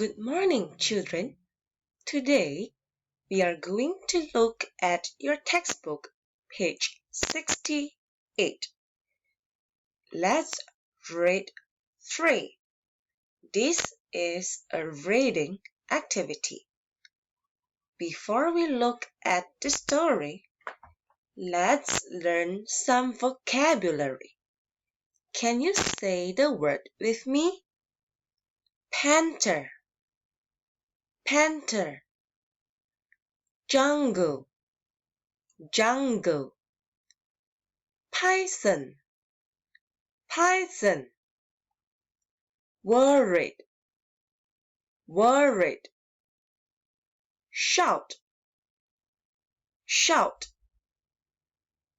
Good morning, children. Today, we are going to look at your textbook, page 68. Let's read 3. This is a reading activity. Before we look at the story, let's learn some vocabulary. Can you say the word with me? Panther, panther. Jungle, jungle. Python, python. Worried, worried. Shout, shout.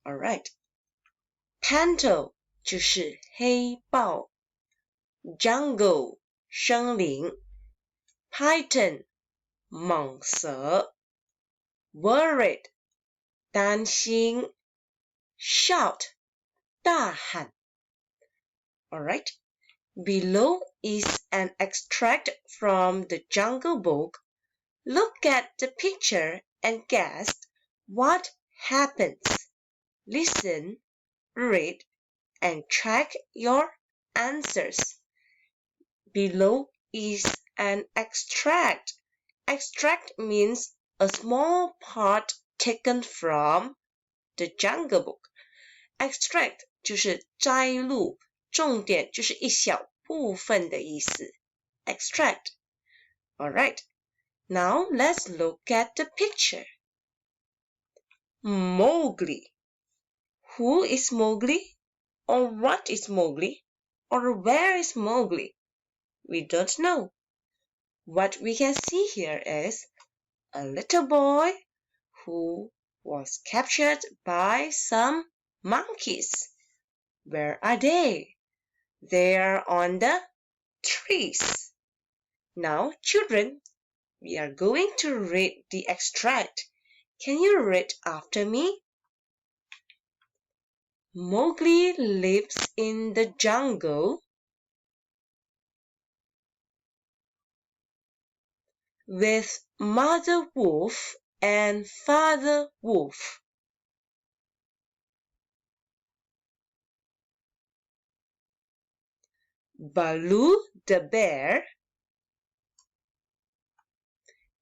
Alright. Panto 就是黑豹 ，jungle 森林 ，python 蟒蛇 ，worried 担心 ，shout 大喊。Alright. Below is an extract from the Jungle Book. Look at the picture and guess what happens. Listen, read, and check your answers. Below is an extract. Extract means a small part taken from the Jungle Book. Extract 就是摘录，重点就是一小部分的意思。Extract. Alright. Now let's look at the picture. Mowgli. Who is Mowgli? Or what is Mowgli? Or where is Mowgli? We don't know. What we can see here is a little boy who was captured by some monkeys. Where are they? They are on the trees. Now, children, we are going to read the extract. Can you read after me? Mowgli lives in the jungle with Mother Wolf and Father Wolf. Baloo the bear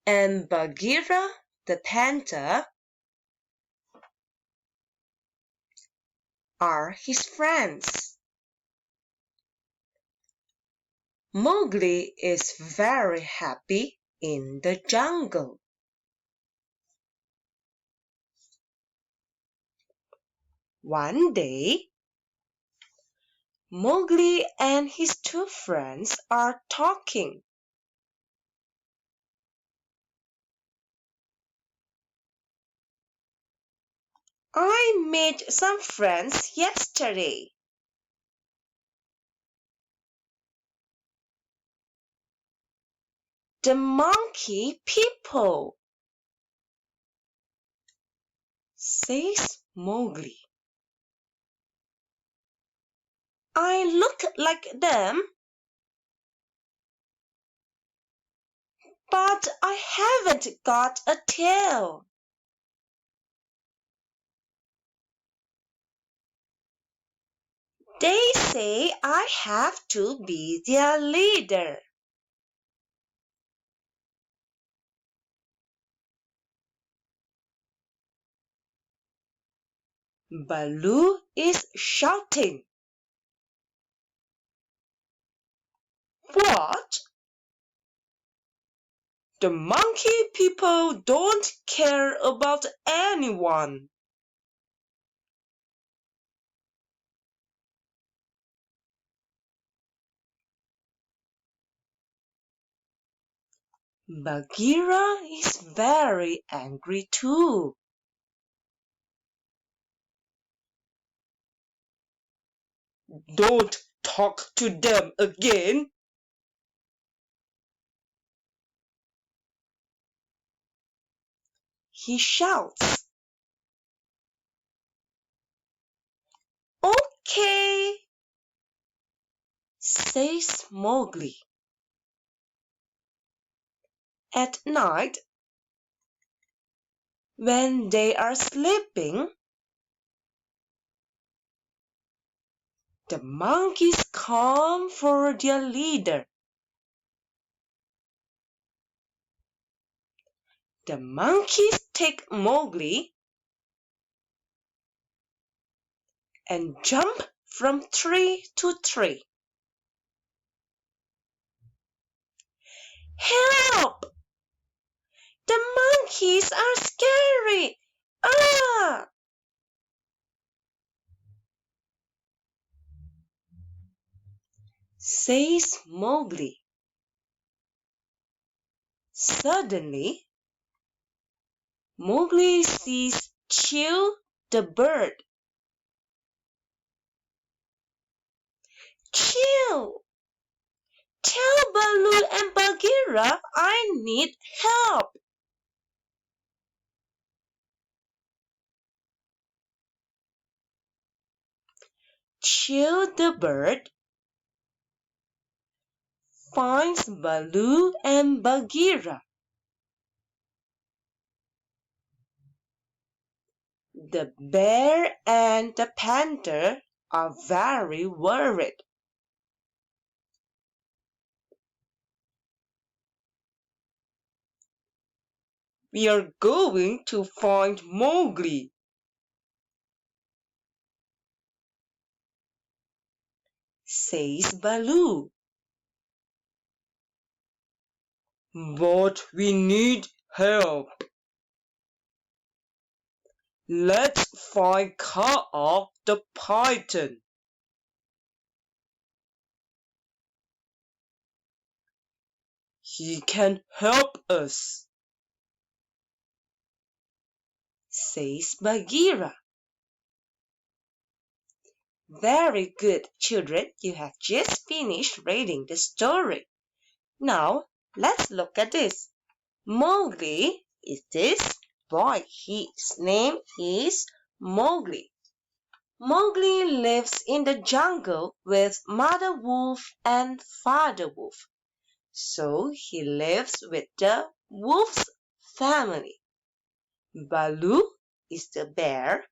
and Bagheera the panther are his friends. Mowgli is very happy in the jungle. One day, Mowgli and his two friends are talking. I made some friends yesterday. The monkey people, says Mowgli. I look like them, but I haven't got a tail. They say I have to be their leader. Baloo is shouting. What? The monkey people don't care about anyone. Bagheera is very angry too. Don't talk to them again. He shouts. Okay, says Mowgli. At night, when they are sleeping, the monkeys come for their leader. The monkeys take Mowgli and jump from tree to tree. Help! The monkeys are scary! Ah! Says Mowgli. Suddenly, Mowgli sees Chew the bird. Chew! Tell Baloo and Bagheera I need help. Chew the bird finds Baloo and Bagheera. The bear and the panther are very worried. We are going to find Mowgli, says Baloo. But we need help. Let's find Kaa the python. He can help us, says Bagheera. Very good, children. You have just finished reading the story. Now, let's look at this. Mowgli is this boy. His name is Mowgli. Mowgli lives in the jungle with Mother Wolf and Father Wolf. So he lives with the wolf's family. Baloo is the bear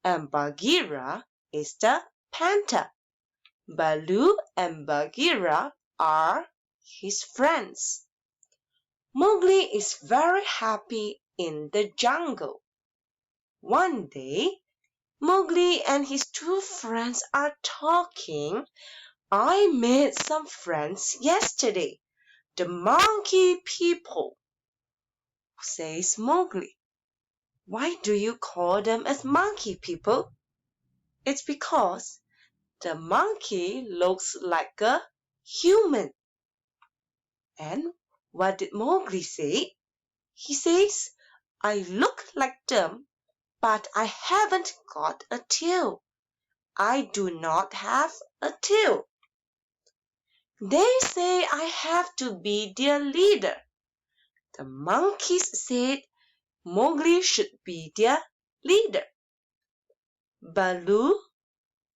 and Bagheera is the panther. Baloo and Bagheera are his friends. Mowgli is very happy in the jungle. One day, Mowgli and his two friends are talking. I made some friends yesterday. The monkey people, says Mowgli. Why do you call them as monkey people? It's because the monkey looks like a human. And what did Mowgli say? He says, I look like them, but I haven't got a tail. I do not have a tail. They say I have to be their leader. The monkeys said Mowgli should be their leader. Baloo,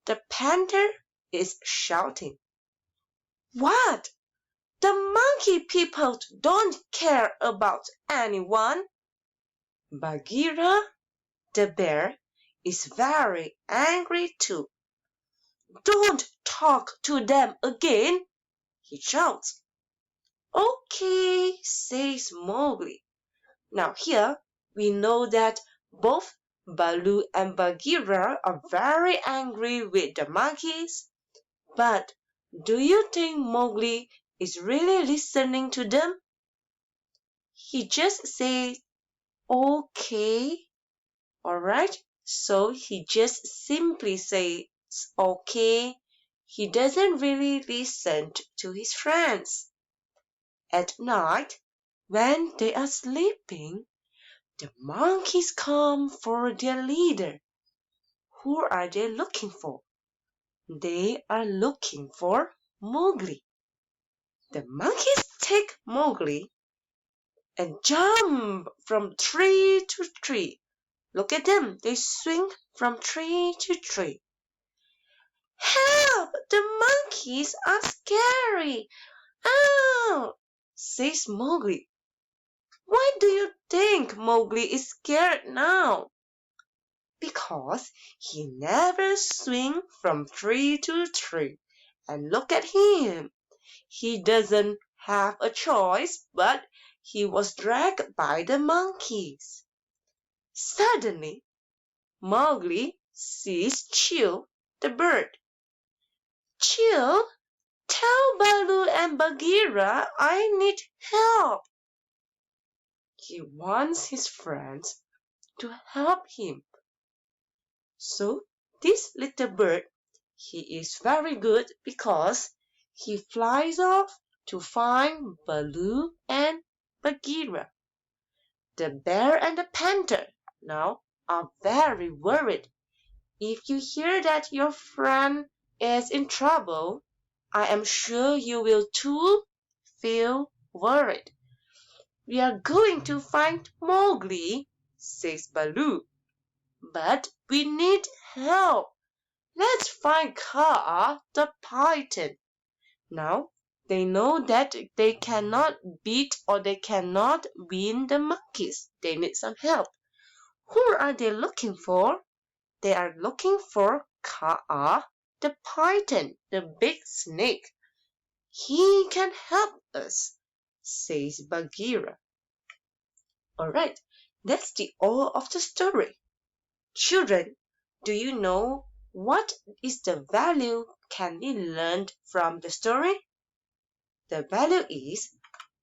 the panther, is shouting. What? The monkey people don't care about anyone. Bagheera, the bear, is very angry too. Don't talk to them again, he shouts. Okay, says Mowgli. Now here we know that both Baloo and Bagheera are very angry with the monkeys. But do you think Mowgli is really listening to them? He just says, okay, alright? So he just simply says, okay. He doesn't really listen to his friends. At night, when they are sleeping, the monkeys come for their leader. Who are they looking for? They are looking for Mowgli. The monkeys take Mowgli and jump from tree to tree. Look at them, they swing from tree to tree. Help! The monkeys are scary! Oh! Says Mowgli. Why do you think Mowgli is scared now? Because he never swings from tree to tree. And look at him. He doesn't have a choice, but he was dragged by the monkeys. Suddenly, Mowgli sees Chil, the bird. Chil, tell Baloo and Bagheera I need help. He wants his friends to help him. So this little bird, he is very good because he flies off to find Baloo and Bagheera. The bear and the panther now are very worried. If you hear that your friend is in trouble, I am sure you will too feel worried. We are going to find Mowgli, says Baloo. But we need help. Let's find Kaa the python. Now they know that they cannot beat or they cannot win the monkeys. They need some help. Who are they looking for? They are looking for Kaa the python, the big snake. He can help us, says Bagheera. Alright, that's the all of the story. Children, do you know what is the value can be learned from the story? The value is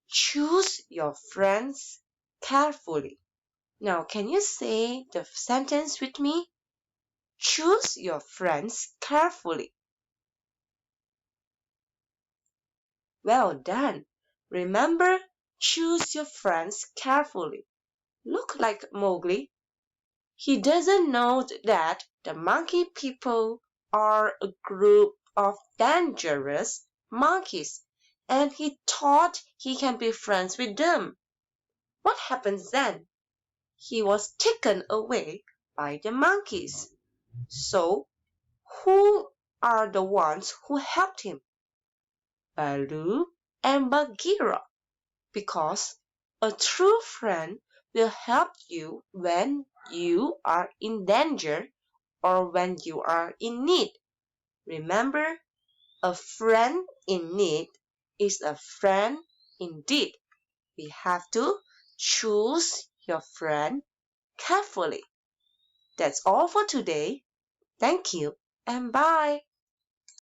choose your friends carefully. Now, can you say the sentence with me? Choose your friends carefully. Well done. Remember, choose your friends carefully. Look like Mowgli. He doesn't know that the monkey people are a group of dangerous monkeys, and he thought he can be friends with them. What happens then? He was taken away by the monkeys. So, who are the ones who helped him? Baloo and Bagheera, because a true friend will help you when you are in danger or when you are in need. Remember, a friend in need is a friend indeed. We have to choose your friend carefully. That's all for today. Thank you and bye.